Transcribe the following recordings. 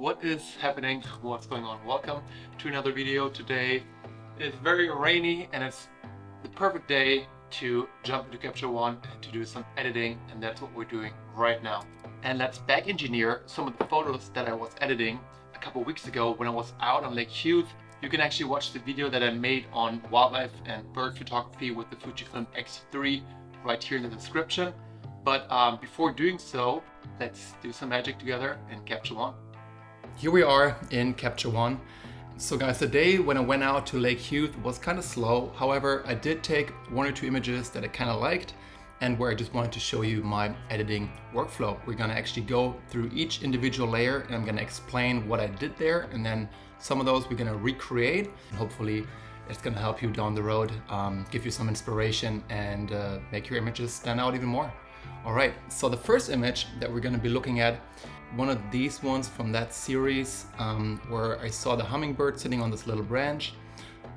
What is happening? What's going on? Welcome to another video. Today is very rainy and it's the perfect day to jump into Capture One and to do some editing, and that's what we're doing right now. And let's back engineer some of the photos that I was editing a couple weeks ago when I was out on Lake Hughes. You can actually watch the video that I made on wildlife and bird photography with the Fujifilm X3 right here in the description. But before doing so, let's do some magic together in Capture One. Here we are in Capture One. So guys, the day when I went out to Lake Hughes was kind of slow. However, I did take one or two images that I kind of liked and where I just wanted to show you my editing workflow. We're gonna actually go through each individual layer and I'm gonna explain what I did there, and then some of those we're gonna recreate. And hopefully it's gonna help you down the road, give you some inspiration and make your images stand out even more. All right, so the first image that we're gonna be looking at, one of these ones from that series where I saw the hummingbird sitting on this little branch.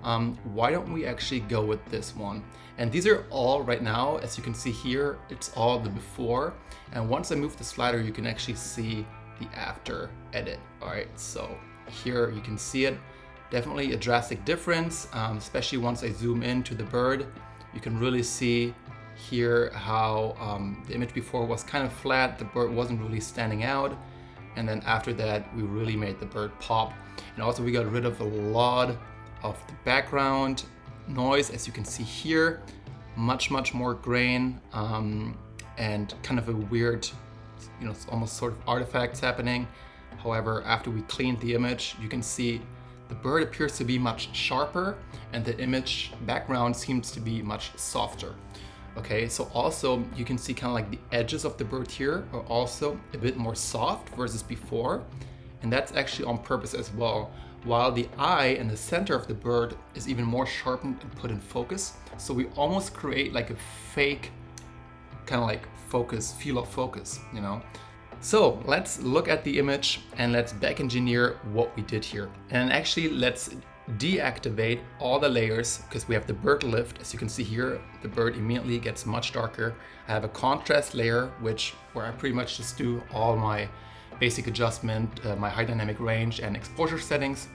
Why don't we actually go with this one? And these are all right now, as you can see here, it's all the before. And once I move the slider, you can actually see the after edit. All right, so here you can see it. Definitely a drastic difference, especially once I zoom into the bird. You can really see here how the image before was kind of flat, the bird wasn't really standing out, and then after that we really made the bird pop. And also we got rid of a lot of the background noise, as you can see here, much more grain and kind of a weird, it's almost sort of artifacts happening. However, after we cleaned the image, you can see the bird appears to be much sharper and the image background seems to be much softer. Okay, so also you can see kind of like the edges of the bird here are also a bit more soft versus before, and that's actually on purpose as well. While the eye and the center of the bird is even more sharpened and put in focus, so we almost create like a fake kind of like focus, feel of focus, So let's look at the image and let's back engineer what we did here. And actually let's deactivate all the layers because we have the bird lift. As you can see here, the bird immediately gets much darker. I have a contrast layer where I pretty much just do all my basic adjustment, my high dynamic range and exposure settings.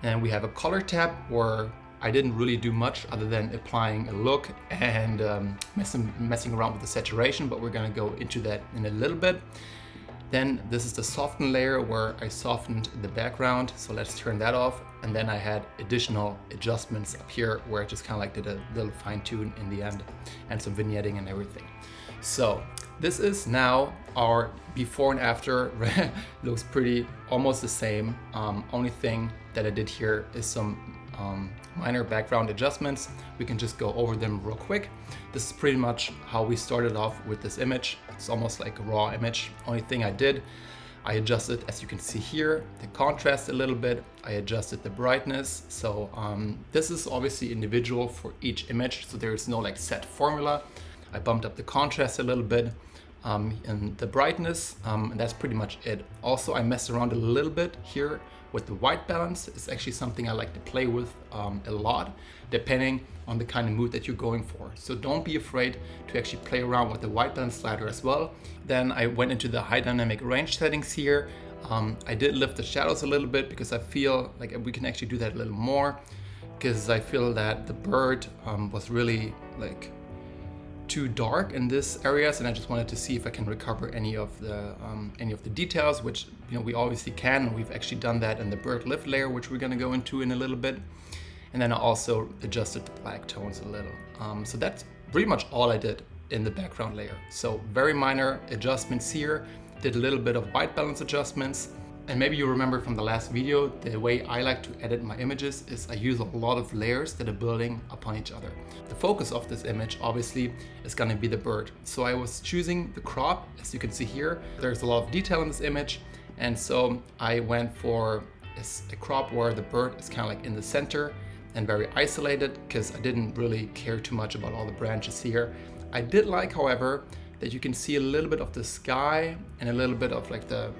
And we have a color tab where I didn't really do much other than applying a look and messing around with the saturation, but we're gonna go into that in a little bit. Then this is the soften layer where I softened the background. So let's turn that off. And then I had additional adjustments up here where I just kind of like did a little fine tune in the end and some vignetting and everything. So this is now our before and after. Looks pretty almost the same. Only thing that I did here is some minor background adjustments. We can just go over them real quick. This is pretty much how we started off with this image. It's almost like a raw image. Only thing I did, I adjusted, as you can see here, the contrast a little bit. I adjusted the brightness. So this is obviously individual for each image, so there is no like set formula. I bumped up the contrast a little bit and the brightness, and that's pretty much it. Also, I messed around a little bit here with the white balance. It's actually something I like to play with a lot, depending on the kind of mood that you're going for. So don't be afraid to actually play around with the white balance slider as well. Then I went into the high dynamic range settings here. I did lift the shadows a little bit because I feel like we can actually do that a little more, because I feel that the bird was really like too dark in this areas, and I just wanted to see if I can recover any of the details, which we obviously can. We've actually done that in the bird lift layer, which we're going to go into in a little bit. And then I also adjusted the black tones a little. So that's pretty much all I did in the background layer. So very minor adjustments here. Did a little bit of white balance adjustments. And maybe you remember from the last video, the way I like to edit my images is I use a lot of layers that are building upon each other. The focus of this image obviously is going to be the bird. So I was choosing the crop. As you can see here, there's a lot of detail in this image. And so I went for a crop where the bird is kind of like in the center and very isolated, because I didn't really care too much about all the branches here. I did like, however, that you can see a little bit of the sky and a little bit of like the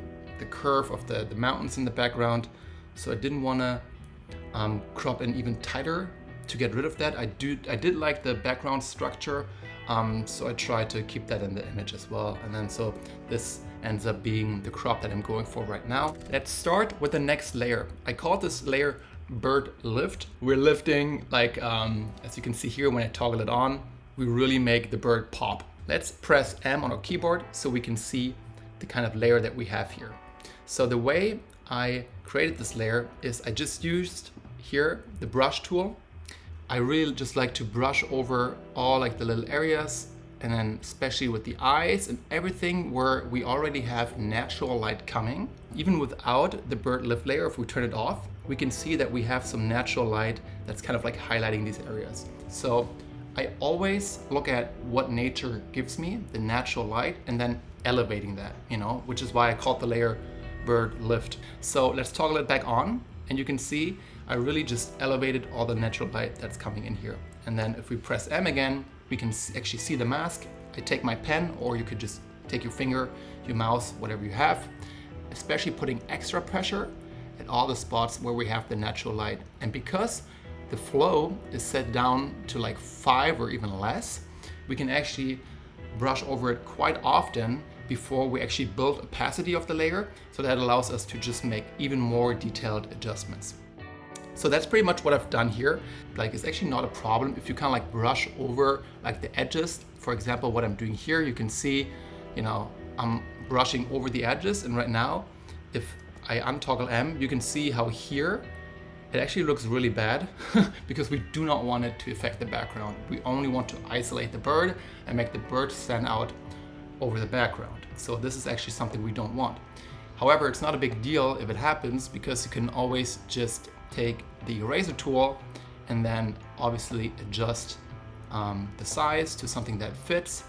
curve of the mountains in the background. So I didn't want to crop in even tighter to get rid of that. I did like the background structure So I try to keep that in the image as well. And then so this ends up being the crop that I'm going for right now. Let's start with the next layer. I call this layer bird lift. We're lifting like, as you can see here, when I toggle it on, we really make the bird pop. Let's press M on our keyboard so we can see the kind of layer that we have here. So the way I created this layer is I just used here the brush tool. I really just like to brush over all like the little areas, and then especially with the eyes and everything where we already have natural light coming. Even without the bird lift layer, if we turn it off, we can see that we have some natural light that's kind of like highlighting these areas. So I always look at what nature gives me, the natural light, and then elevating that, which is why I called the layer bird lift. So let's toggle it back on, and you can see I really just elevated all the natural light that's coming in here. And then if we press M again, we can actually see the mask. I take my pen, or you could just take your finger, your mouse, whatever you have, especially putting extra pressure at all the spots where we have the natural light. And because the flow is set down to like 5 or even less, we can actually brush over it quite often before we actually build opacity of the layer. So that allows us to just make even more detailed adjustments. So that's pretty much what I've done here. Like, it's actually not a problem if you kind of like brush over like the edges. For example, what I'm doing here, you can see, I'm brushing over the edges. And right now, if I untoggle M, you can see how here it actually looks really bad because we do not want it to affect the background. We only want to isolate the bird and make the bird stand out over the background. So this is actually something we don't want. However, it's not a big deal if it happens, because you can always just take the eraser tool and then obviously adjust the size to something that fits.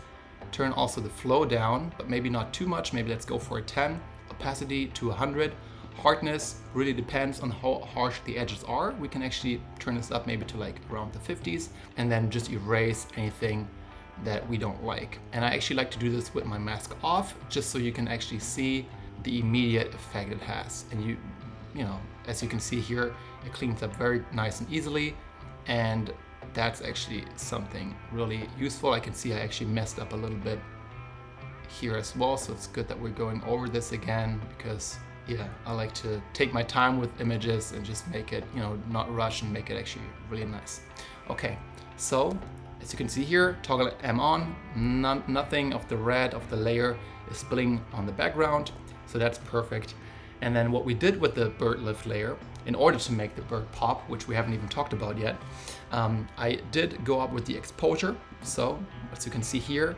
Turn also the flow down, but maybe not too much. Maybe let's go for a 10, opacity to 100. Hardness really depends on how harsh the edges are. We can actually turn this up maybe to like around the 50s, and then just erase anything that we don't like. And I actually like to do this with my mask off, just so you can actually see the immediate effect it has. And you as you can see here, it cleans up very nice and easily, and that's actually something really useful. I can see I actually messed up a little bit here as well, so it's good that we're going over this again, because I like to take my time with images and just make it, not rush, and make it actually really nice. Okay, so as you can see here, toggle M on, nothing of the red of the layer is spilling on the background, so that's perfect. And then what we did with the bird lift layer, in order to make the bird pop, which we haven't even talked about yet, I did go up with the exposure. So as you can see here,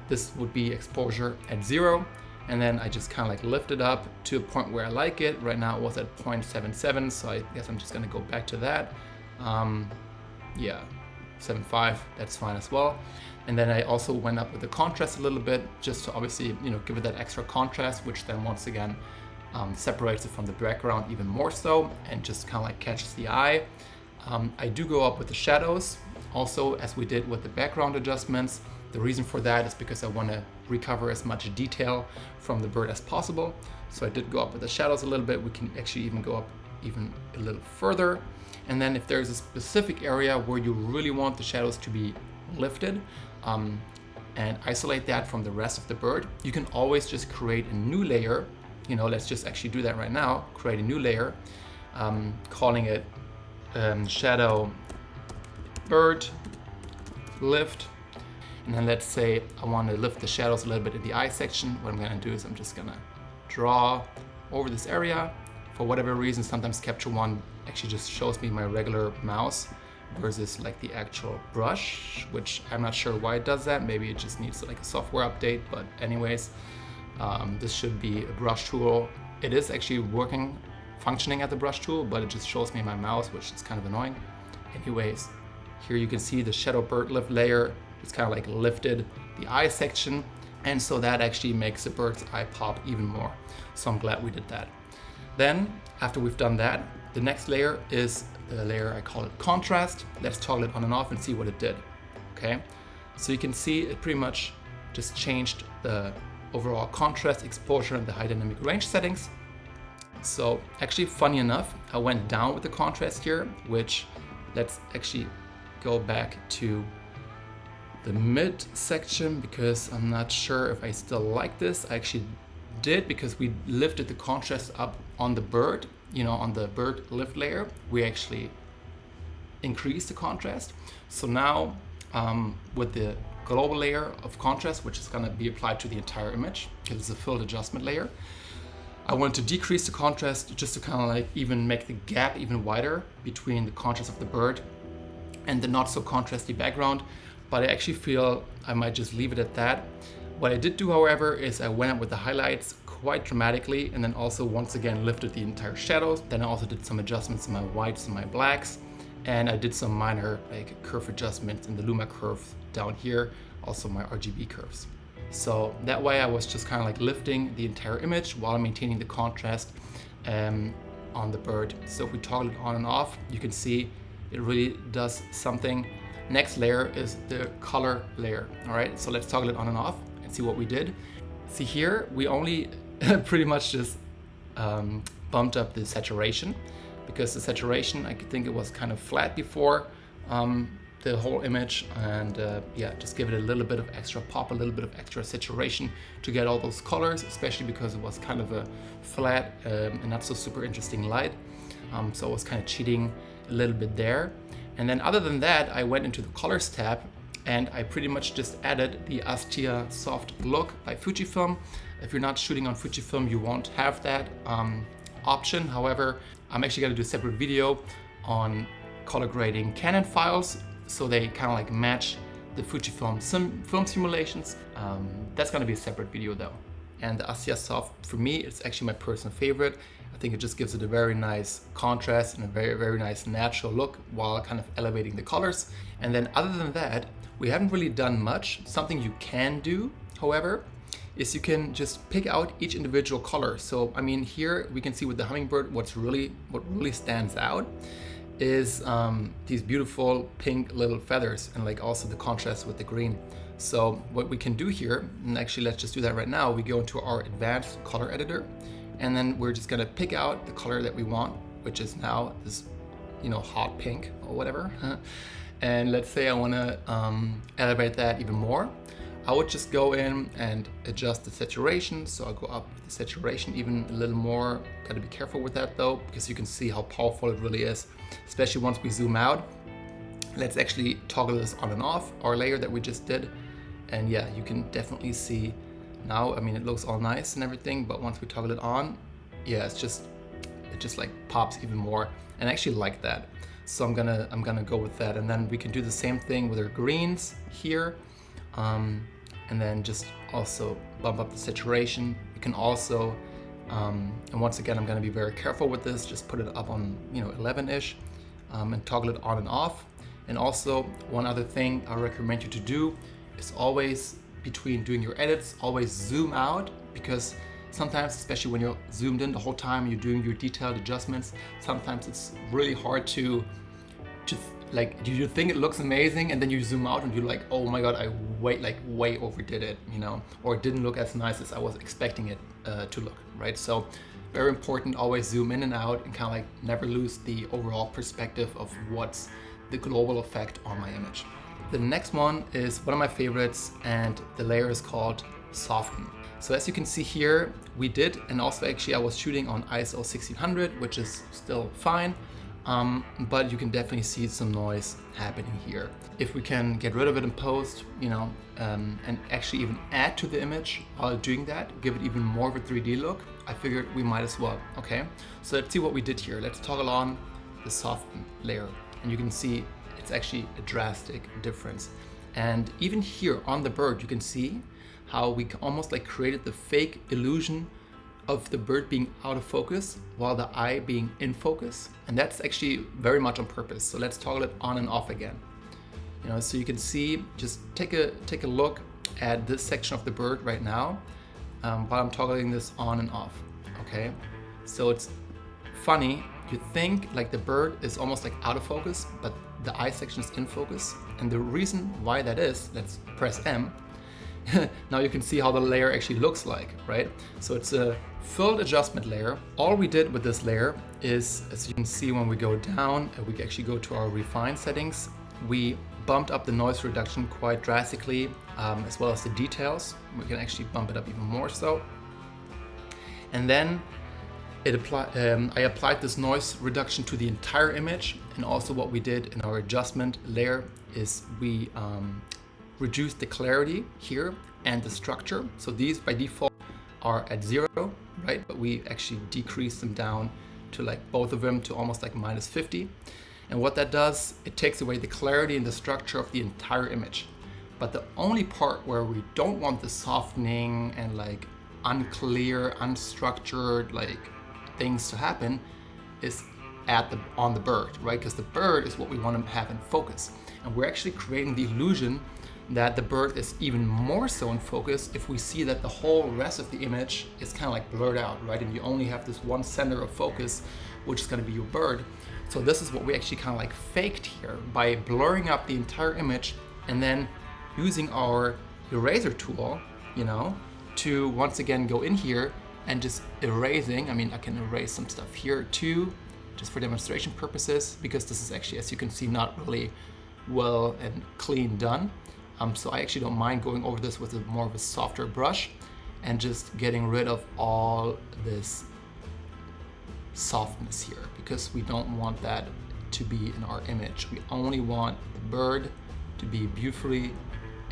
this would be exposure at 0. And then I just kind of like lift it up to a point where I like it. Right now it was at 0.77, so I guess I'm just gonna go back to that. 7.5, that's fine as well. And then I also went up with the contrast a little bit, just to obviously, give it that extra contrast, which then once again separates it from the background even more so, and just kind of like catches the eye. I do go up with the shadows, also as we did with the background adjustments. The reason for that is because I want to recover as much detail from the bird as possible. So I did go up with the shadows a little bit. We can actually even go up even a little further. And then if there's a specific area where you really want the shadows to be lifted and isolate that from the rest of the bird, you can always just create a new layer. Let's just actually do that right now. Create a new layer, calling it shadow bird lift. And then let's say I want to lift the shadows a little bit in the eye section. What I'm going to do is I'm just going to draw over this area. For whatever reason, sometimes Capture One actually just shows me my regular mouse versus like the actual brush, which I'm not sure why it does that. Maybe it just needs like a software update, but anyways, this should be a brush tool. It is actually functioning at the brush tool, but it just shows me my mouse, which is kind of annoying. Anyways, here you can see the shadow bird lift layer. It's kind of like lifted the eye section, and so that actually makes the bird's eye pop even more. So I'm glad we did that. Then after we've done that, the next layer is the layer, I call it contrast. Let's toggle it on and off and see what it did. Okay, so you can see it pretty much just changed the overall contrast, exposure, and the high dynamic range settings. So actually, funny enough, I went down with the contrast here, which let's actually go back to the mid section because I'm not sure if I still like this. I actually did, because we lifted the contrast up on the bird, on the bird lift layer. We actually increased the contrast. So now with the global layer of contrast, which is going to be applied to the entire image because it's a filled adjustment layer, I want to decrease the contrast just to kind of like even make the gap even wider between the contrast of the bird and the not so contrasty background. But I actually feel I might just leave it at that. What I did do, however, is I went up with the highlights quite dramatically, and then also once again lifted the entire shadows. Then I also did some adjustments in my whites and my blacks, and I did some minor like curve adjustments in the Luma curve down here, also my RGB curves. So that way I was just kind of like lifting the entire image while maintaining the contrast on the bird. So if we toggle it on and off, you can see it really does something. Next layer is the color layer. All right, so let's toggle it on and off and see what we did. See here, we only pretty much just bumped up the saturation, because the saturation, I think it was kind of flat before the whole image, and yeah, just give it a little bit of extra pop, a little bit of extra saturation to get all those colors, especially because it was kind of a flat and not so super interesting light. So I was kind of cheating a little bit there. And then other than that, I went into the colors tab and I pretty much just added the Astia Soft Look by Fujifilm. If you're not shooting on Fujifilm, you won't have that option. However, I'm actually gonna do a separate video on color grading Canon files, so they kind of like match the Fujifilm film simulations. That's gonna be a separate video though. And the Astia Soft, for me, it's actually my personal favorite. I think it just gives it a very nice contrast and a very, very nice natural look while kind of elevating the colors. And then other than that, we haven't really done much. Something you can do, however, is you can just pick out each individual color. So, I mean, here we can see with the hummingbird, what really stands out is these beautiful pink little feathers, and like also the contrast with the green. So what we can do here, and actually let's just do that right now, we go into our advanced color editor, and then we're just gonna pick out the color that we want, which is now this, hot pink or whatever. And let's say I wanna elevate that even more. I would just go in and adjust the saturation. So I'll go up the saturation even a little more. Gotta be careful with that though, because you can see how powerful it really is, especially once we zoom out. Let's actually toggle this on and off, our layer that we just did. And yeah, you can definitely see now, I mean, it looks all nice and everything, but once we toggle it on, yeah, it just like pops even more. And I actually like that. So I'm gonna go with that. And then we can do the same thing with our greens here. And then just also bump up the saturation. You can also, and once again, I'm gonna be very careful with this, just put it up on 11-ish and toggle it on and off. And also one other thing I recommend you to do is always, between doing your edits, always zoom out, because sometimes, especially when you're zoomed in the whole time, you're doing your detailed adjustments, sometimes it's really hard to like, you think it looks amazing and then you zoom out and you're like, oh my god, I way overdid it, or it didn't look as nice as I was expecting it to look, right? So very important, always zoom in and out and kind of like never lose the overall perspective of what's the global effect on my image. The next one is one of my favorites, and the layer is called Soften. So as you can see here, we did, and also actually I was shooting on ISO 1600, which is still fine. But you can definitely see some noise happening here. If we can get rid of it in post, and actually even add to the image while doing that, give it even more of a 3D look, I figured we might as well, okay? So let's see what we did here. Let's toggle on the Soften layer, and you can see it's actually a drastic difference. And even here on the bird, you can see how we almost like created the fake illusion of the bird being out of focus while the eye being in focus. And that's actually very much on purpose. So let's toggle it on and off again. So you can see, just take a look at this section of the bird right now while I'm toggling this on and off, okay? So it's funny, you think like the bird is almost like out of focus, but the eye section is in focus. And the reason why that is, let's press M. Now you can see how the layer actually looks like, right? So it's a filled adjustment layer. All we did with this layer is, as you can see when we go down, we actually go to our refine settings, we bumped up the noise reduction quite drastically, as well as the details. We can actually bump it up even more so. And then I applied this noise reduction to the entire image, and also what we did in our adjustment layer is we reduced the clarity here and the structure. So these by default are at 0, right? But we actually decreased them down to like both of them to almost like -50. And what that does, it takes away the clarity and the structure of the entire image. But the only part where we don't want the softening and like unclear, unstructured like things to happen is on the bird, right? Because the bird is what we want to have in focus. And we're actually creating the illusion that the bird is even more so in focus if we see that the whole rest of the image is kind of like blurred out, right? And you only have this one center of focus, which is going to be your bird. So this is what we actually kind of like faked here by blurring up the entire image and then using our eraser tool, you know, to once again go in here and just erasing. I mean, I can erase some stuff here too, just for demonstration purposes, because this is actually, as you can see, not really well and clean done. So I actually don't mind going over this with more of a softer brush and just getting rid of all this softness here, because we don't want that to be in our image. We only want the bird to be beautifully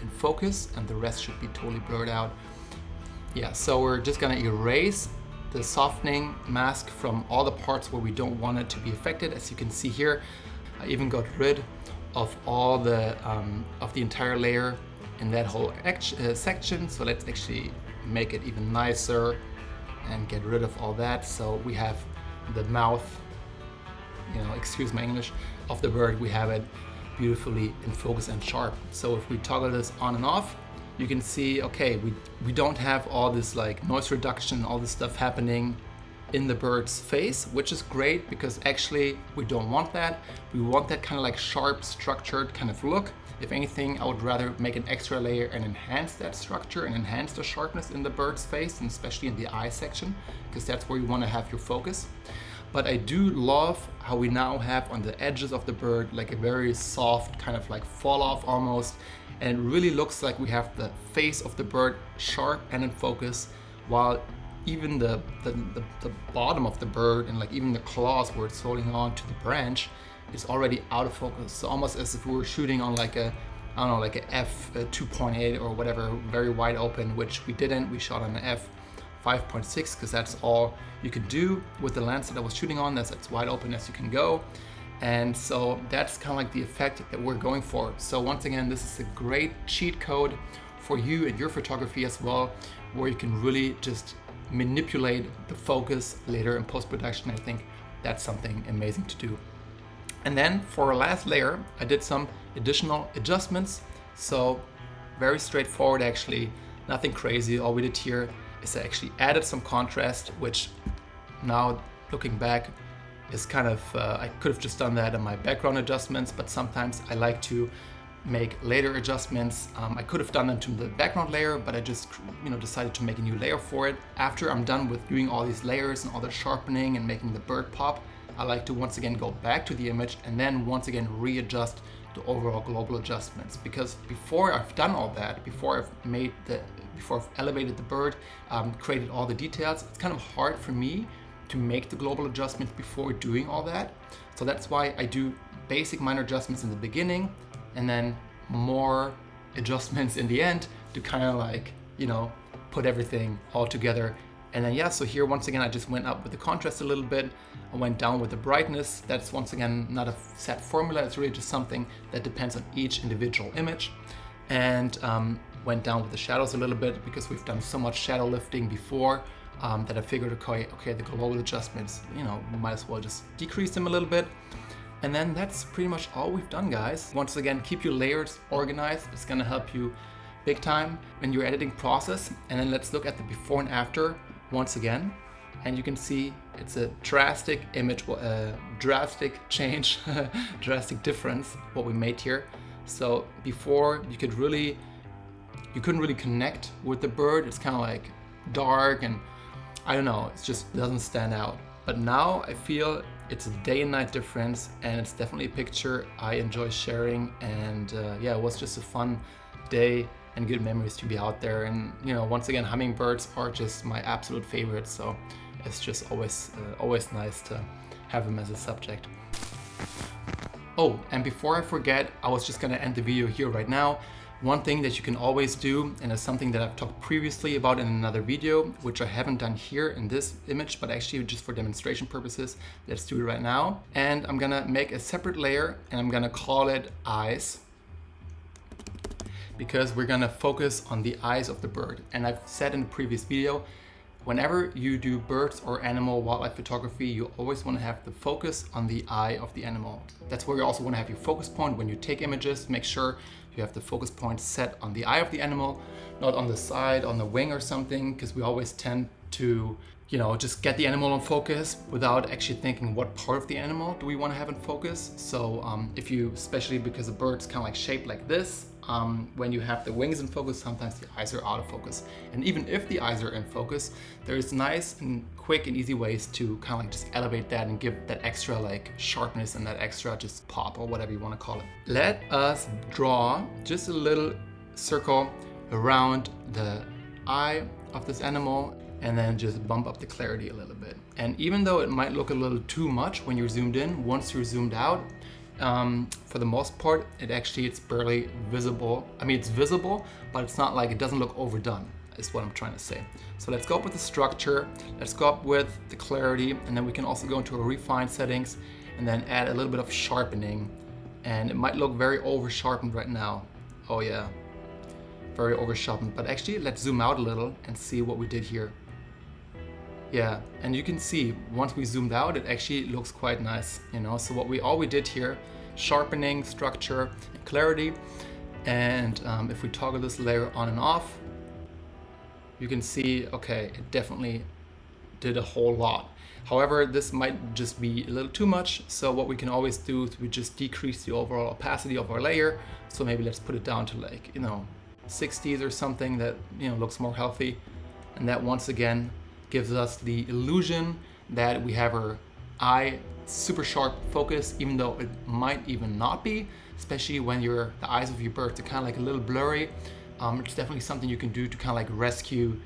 in focus and the rest should be totally blurred out. Yeah, so we're just gonna erase the softening mask from all the parts where we don't want it to be affected. As you can see here, I even got rid of all the entire layer in that whole section. So let's actually make it even nicer and get rid of all that. So we have the mouth, you know, excuse my English, of the bird. We have it beautifully in focus and sharp. So if we toggle this on and off, you can see, okay, we don't have all this like noise reduction, all this stuff happening in the bird's face, which is great because actually we don't want that. We want that kind of like sharp, structured kind of look. If anything, I would rather make an extra layer and enhance that structure and enhance the sharpness in the bird's face, and especially in the eye section, because that's where you want to have your focus. But I do love how we now have on the edges of the bird like a very soft kind of like fall off almost, and it really looks like we have the face of the bird sharp and in focus, while even the bottom of the bird and like even the claws where it's holding on to the branch is already out of focus. So almost as if we were shooting on like a, I don't know, like a f2.8 or whatever, very wide open, which we didn't. We shot on an f5.6 because that's all you can do with the lens that I was shooting on. That's as wide open as you can go. And so that's kind of like the effect that we're going for. So once again, this is a great cheat code for you and your photography as well, where you can really just manipulate the focus later in post-production. I think that's something amazing to do. And then for our last layer, I did some additional adjustments. So very straightforward actually, nothing crazy. All we did here is I actually added some contrast, which now looking back is kind of, I could have just done that in my background adjustments, but sometimes I like to make later adjustments. I could have done them to the background layer, but I just decided to make a new layer for it. After I'm done with doing all these layers and all the sharpening and making the bird pop, I like to once again go back to the image and then once again readjust the overall global adjustments. Because before I've done all that, before I've elevated the bird, created all the details, it's kind of hard for me to make the global adjustments before doing all that. So that's why I do basic minor adjustments in the beginning and then more adjustments in the end to kind of like, put everything all together. And then yeah, so here once again, I just went up with the contrast a little bit. I went down with the brightness. That's once again not a set formula. It's really just something that depends on each individual image. And went down with the shadows a little bit because we've done so much shadow lifting before that I figured, okay, the global adjustments, we might as well just decrease them a little bit. And then that's pretty much all we've done, guys. Once again, keep your layers organized. It's gonna help you big time in your editing process. And then let's look at the before and after once again. And you can see it's a drastic image, drastic change, drastic difference what we made here. So before you couldn't really connect with the bird. It's kind of like dark and I don't know, it just doesn't stand out. But now I feel It's a day and night difference, and it's definitely a picture I enjoy sharing. And yeah, it was just a fun day and good memories to be out there. And you know, once again, hummingbirds are just my absolute favorite, so it's just always nice to have them as a subject. Oh, and before I forget, I was just gonna end the video here right now. One thing that you can always do, and it's something that I've talked previously about in another video, which I haven't done here in this image, but actually just for demonstration purposes, let's do it right now. And I'm gonna make a separate layer, and I'm gonna call it eyes, because we're gonna focus on the eyes of the bird. And I've said in the previous video, whenever you do birds or animal wildlife photography, you always want to have the focus on the eye of the animal. That's where you also want to have your focus point when you take images. Make sure you have the focus point set on the eye of the animal, not on the side, on the wing or something, because we always tend to, you know, just get the animal in focus without actually thinking what part of the animal do we want to have in focus. So if you, especially because a bird's kind of like shaped like this, when you have the wings in focus, sometimes the eyes are out of focus. And even if the eyes are in focus, there's nice and quick and easy ways to kind of like just elevate that and give that extra like sharpness and that extra just pop, or whatever you want to call it. Let us draw just a little circle around the eye of this animal, and then just bump up the clarity a little bit. And even though it might look a little too much when you're zoomed in, once you're zoomed out, for the most part, it's barely visible. I mean, it's visible, but it's not like, it doesn't look overdone, is what I'm trying to say. So let's go up with the structure, let's go up with the clarity, and then we can also go into our refine settings and then add a little bit of sharpening. And it might look very over sharpened right now. Oh yeah, very over sharpened. But actually, let's zoom out a little and see what we did here. Yeah, and you can see once we zoomed out, it actually looks quite nice, you know. So all we did here, sharpening, structure, and clarity. And if we toggle this layer on and off, you can see, okay, it definitely did a whole lot. However, this might just be a little too much. So what we can always do is we just decrease the overall opacity of our layer. So maybe let's put it down to like, you know, 60s or something that, you know, looks more healthy. And that once again gives us the illusion that we have our eye super sharp focus, even though it might even not be, especially when the eyes of your bird are kind of like a little blurry. It's definitely something you can do to kind of like rescue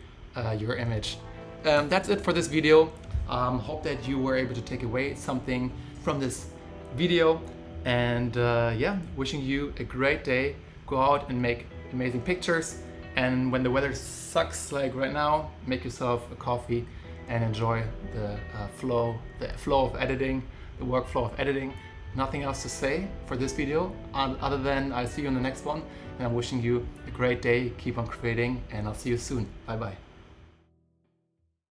your image. That's it for this video. Hope that you were able to take away something from this video. And yeah, wishing you a great day. Go out and make amazing pictures. And when the weather sucks like right now, make yourself a coffee and enjoy the flow of editing, the workflow of editing. Nothing else to say for this video other than I'll see you in the next one. And I'm wishing you a great day. Keep on creating, and I'll see you soon. Bye bye.